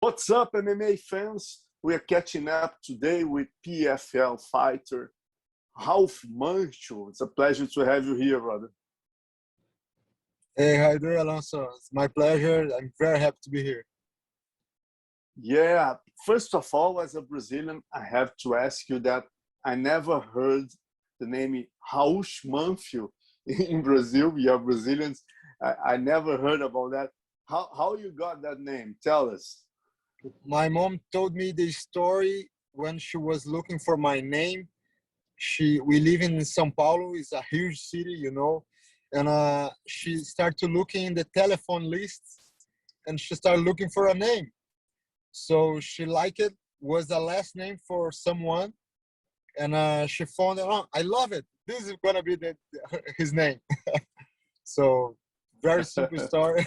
What's up, MMA fans? We are catching up today with PFL fighter Raush Manfio. It's a pleasure to have you here, brother. Hey, how you doing, Alonso? It's my pleasure. I'm very happy to be here. Yeah, first of all, as a Brazilian, I have to ask you that I never heard the name Raush Manfio in Brazil. We are Brazilians. I never heard about that. How you got that name? Tell us. My mom told me the story when she was looking for my name. We live in São Paulo. It's a huge city, you know. And she started looking in the telephone lists, and she started looking for a name. So she liked it, was the last name for someone, and she found it. Oh, I love it. This is gonna be his name. So very simple story.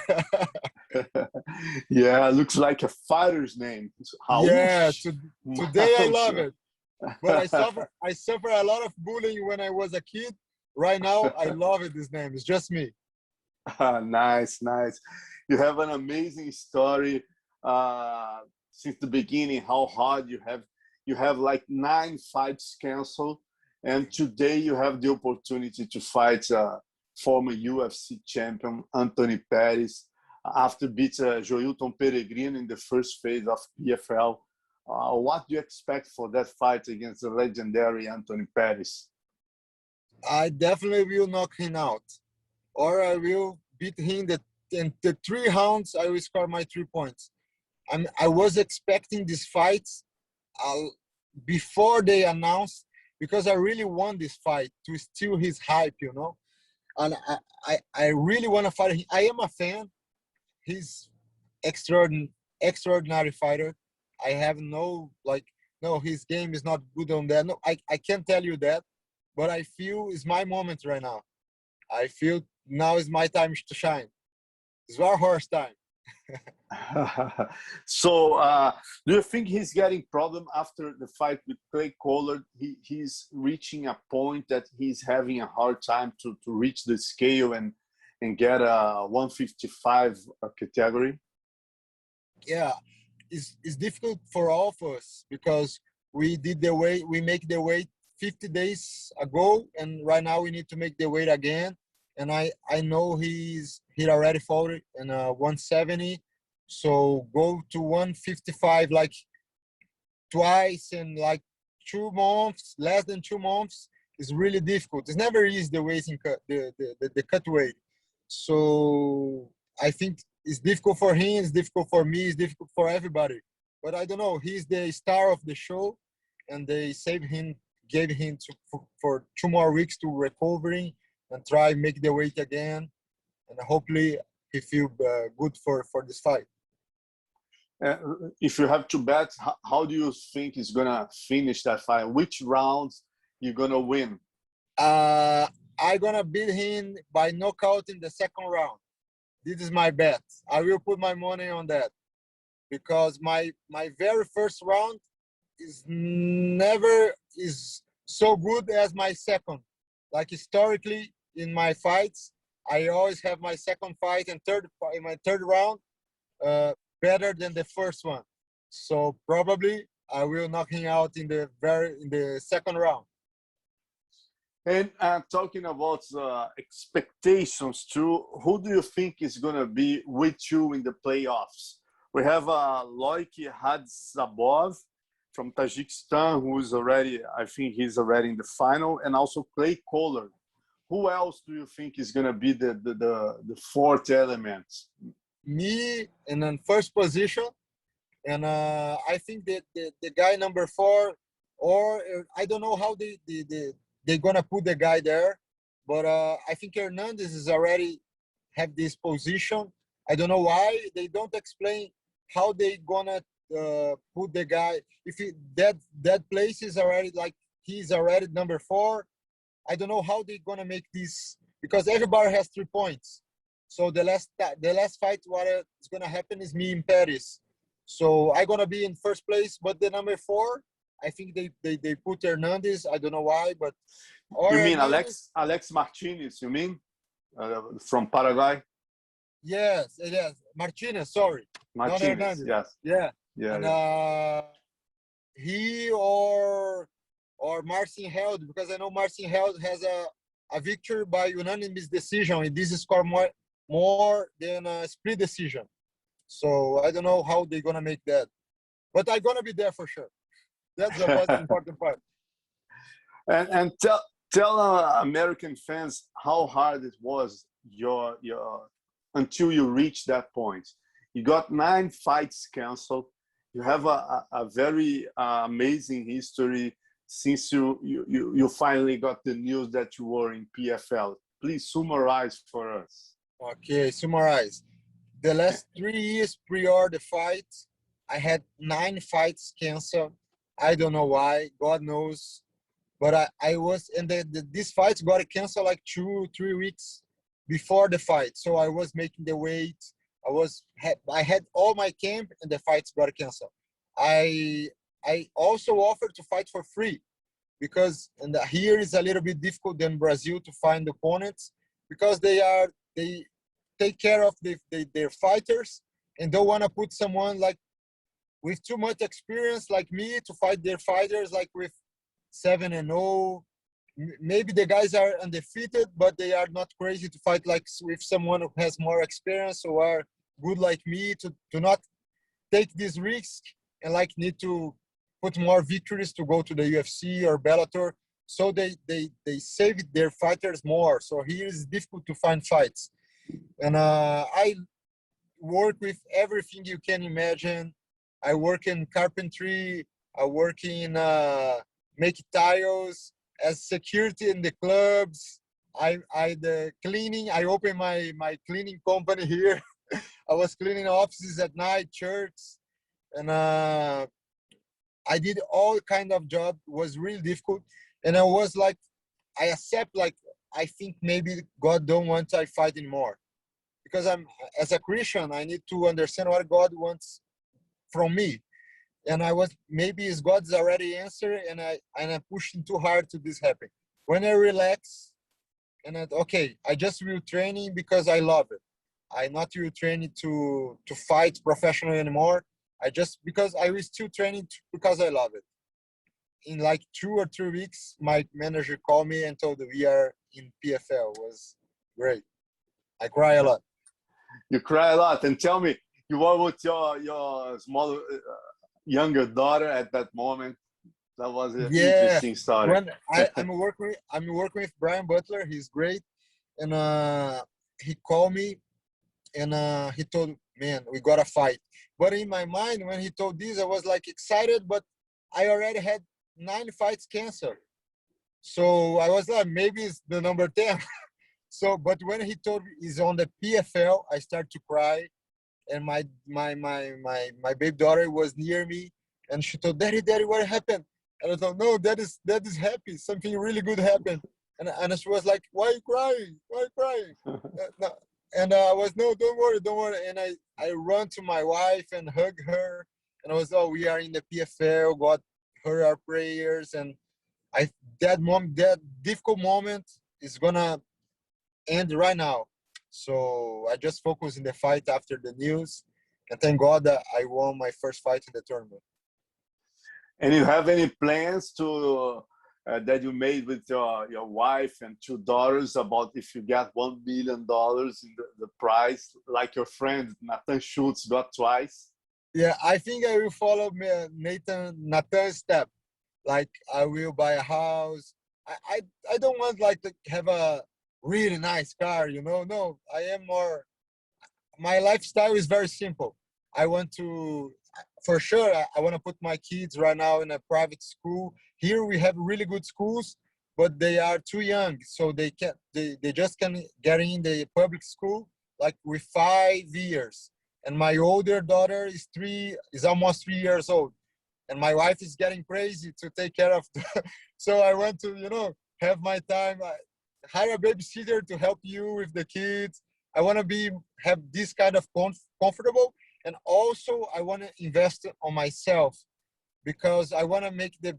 Yeah, looks like a fighter's name. Yeah, today I love it. But I suffer a lot of bullying when I was a kid. Right now, I love it. This name. It's just me. Nice. You have an amazing story since the beginning. How hard you have. You have like 9 fights canceled, and today you have the opportunity to fight former UFC champion Anthony Pettis after beating Joilton Peregrino in the first phase of PFL. What do you expect for that fight against the legendary Anthony Pettis? I definitely will knock him out, or I will beat him in the 3 rounds. I will score my 3 points. I was expecting this fight before they announced, because I really want this fight to steal his hype, you know. And I really want to fight him. I am a fan. He's extraordinary fighter. I have no, his game is not good on that. No, I can't tell you that, but I feel it's my moment right now. I feel now is my time to shine. It's our horse time. So, do you think he's getting problem after the fight with Clay Collard? He's reaching a point that he's having a hard time to reach the scale and get a 155 category? Yeah, it's difficult for all of us because we make the weight 50 days ago, and right now we need to make the weight again. And I know he already fought in 170. So go to 155 like twice in like 2 months, less than 2 months, is really difficult. It's never easy the weighting cut, the cut weight. So I think it's difficult for him, it's difficult for me, it's difficult for everybody. But I don't know. He's the star of the show, and they gave him for 2 more weeks to recovering and try make the weight again, and hopefully he feel good for this fight. If you have to bet, how do you think he's gonna finish that fight? Which rounds you're gonna win? I'm gonna beat him by knockout in the 2nd round. This is my bet. I will put my money on that, because my very first round is never so good as my second. Like historically in my fights, I always have my second fight and in my third round better than the first one. So probably I will knock him out in the 2nd round. And talking about expectations too, who do you think is going to be with you in the playoffs? We have Loic Hadzabov from Tajikistan, who's already, I think he's already in the final, and also Clay Collard. Who else do you think is going to be the 4th element? Me in first position, and I think that the guy number 4, or I don't know how they're gonna put the guy there, but I think Hernandez is already have this position. I don't know why they don't explain how they gonna put the guy. If that place is already like he's already number 4, I don't know how they're gonna make this, because everybody has 3 points. So the last fight, what is gonna happen is me in Paris. So I'm gonna be in first place, but the number 4. I think they put Hernandez. I don't know why, but you mean Alex Martinez? You mean from Paraguay? Yes, Martinez. Sorry, Martinez. Yes. Yeah. Yeah, And yeah. he or Marcin Held, because I know Marcin Held has a victory by unanimous decision. And this score more than a split decision. So I don't know how they're gonna make that, but I'm gonna be there for sure. That's the most important part. And tell American fans how hard it was your until you reach that point. You got 9 fights canceled. You have a very amazing history since you finally got the news that you were in PFL. Please summarize for us. Okay, summarize. The last 3 years prior the fight, I had 9 fights canceled. I don't know why. God knows. But I was, and these fights got canceled like 2-3 weeks before the fight. So I was making the weight. I had all my camp, and the fights got canceled. I also offered to fight for free, because and here is a little bit difficult than Brazil to find opponents, because they take care of their fighters and don't want to put someone like with too much experience like me to fight their fighters like with 7-0. Maybe the guys are undefeated, but they are not crazy to fight like with someone who has more experience or are good like me to not take this risk and like need to put more victories to go to the UFC or Bellator. So they save their fighters more. So here is difficult to find fights. And I work with everything you can imagine. I work in carpentry. I work in make tiles, as security in the clubs. The cleaning. I opened my cleaning company here. I was cleaning offices at night, churches, and I did all kind of job. It was really difficult, and I was like, I accept like I think maybe God don't want I fight anymore, because I'm as a Christian I need to understand what God wants from me, and I was maybe it's God's already answer, and I'm pushing too hard to this happen. When I relax and okay, I just will training because I love it. I not will training to fight professionally anymore. I just because I was still training because I love it. In like 2 or 3 weeks, my manager called me and told me we are in PFL. It was great. I cry a lot. You cry a lot. And tell me, you were with your small younger daughter at that moment. That was an Yeah, interesting story. when I'm working with Brian Butler. He's great, and he called me and he told, man, we got to fight. But in my mind, when he told this, I was like excited, but I already had 9 fights canceled. So I was like, maybe it's the number 10. So, but when he told me he's on the PFL, I started to cry. And my baby daughter was near me, and she told, Daddy, what happened? And I thought, no, that is happy. Something really good happened. And she was like, why are you crying? Why are you crying? No. And I was, no, don't worry. And I run to my wife and hug her. And I was, oh, we are in the PFL. God heard our prayers. And that difficult moment is gonna end right now. So I just focus in the fight after the news, and thank God that I won my first fight in the tournament. And you have any plans to that you made with your wife and 2 daughters about if you get $1 million in the prize, like your friend Nathan Schultz got twice? Yeah, I think I will follow Nathan's step. Like I will buy a house. I don't want like to have a really nice car, No, I am more. My lifestyle is very simple. I want to, for sure, I want to put my kids right now in a private school. Here we have really good schools, but they are too young, so they just can get in the public school like with 5 years. And my older daughter is almost 3 years old, and my wife is getting crazy to take care of. So I want to, have my time. Hire a babysitter to help you with the kids. I want to have this kind of comfortable, and also I want to invest on myself, because I want to make the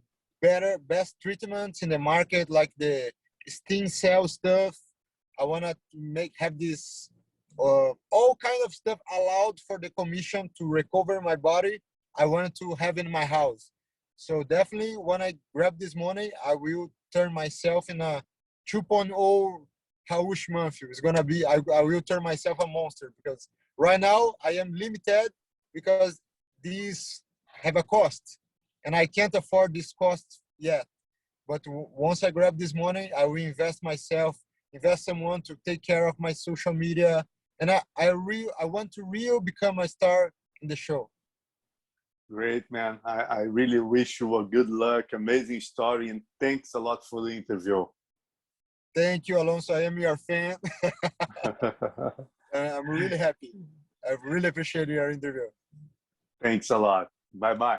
best treatments in the market, like the stem cell stuff. I want to have this all kind of stuff allowed for the commission to recover my body, I wanted to have in my house. So definitely when I grab this money, I will turn myself in a 2.0 Raush Manfio. It's gonna be, I will turn myself a monster, because right now I am limited because these have a cost and I can't afford this cost yet. But once I grab this money, I will invest myself, invest someone to take care of my social media. And I want to really become a star in the show. Great, man. I really wish you a good luck, amazing story, and thanks a lot for the interview. Thank you, Alonso. I am your fan. I'm really happy. I really appreciate your interview. Thanks a lot. Bye-bye.